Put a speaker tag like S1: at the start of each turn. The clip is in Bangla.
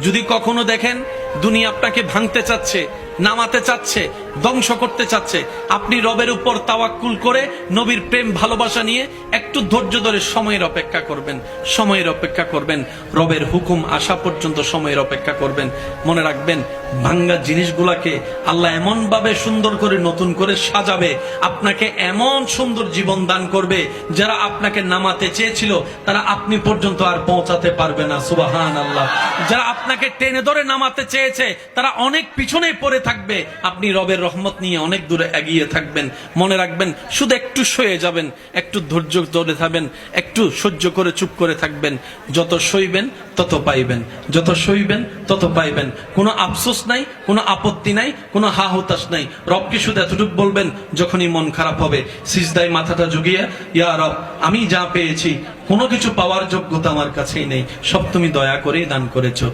S1: যদি কখনো দেখেন দুনিয়া আপনাকে ভাঙতে চাচ্ছে, নামাতে চাচ্ছে, ধ্বংস করতে চাচ্ছে, আপনি রবের উপর তাওয়াক্কুল করে নবীর প্রেম ভালোবাসা নিয়ে একটু ধৈর্য ধরে সময়ের অপেক্ষা করবেন, সময়ের অপেক্ষা করবেন, রবের হুকুম আসা পর্যন্ত সময়ের অপেক্ষা করবেন। মনে রাখবেন, ভাঙ্গা জিনিসগুলাকে আল্লাহ এমন ভাবে সুন্দর করে নতুন করে সাজাবে, আপনাকে এমন সুন্দর জীবন দান করবে, যারা আপনাকে নামাতে চেয়েছিল তারা আপনি পর্যন্ত আর পৌঁছাতে পারবে না। সুবহানাল্লাহ। যারা আপনাকে টেনে ধরে নামাতে চেয়েছে তারা অনেক পিছনে পড়ে থাকবে, আপনি রবের রহমত নিয়ে অনেক দূরে এগিয়ে থাকবেন। মনে রাখবেন, শুধু একটু সয়ে যাবেন, একটু ধৈর্য ধরে থাকবেন, একটু সহ্য করে চুপ করে থাকবেন। যত সইবেন তত পাইবেন, যত সইবেন তত পাইবেন। কোনো আফসোস নাই, কোনো আপত্তি নাই, কোনো হা হুতাশ নাই। রবকে শুধু এতটুকু বলবেন যখনই মন খারাপ হবে, সিজদায় মাথাটা ঝুঁকিয়ে, ইয়া রব, আমি যা পেয়েছি কোনো কিছু পাওয়ার যোগ্যতা আমার কাছেই নেই, সব তুমি দয়া করেই দান করেছো।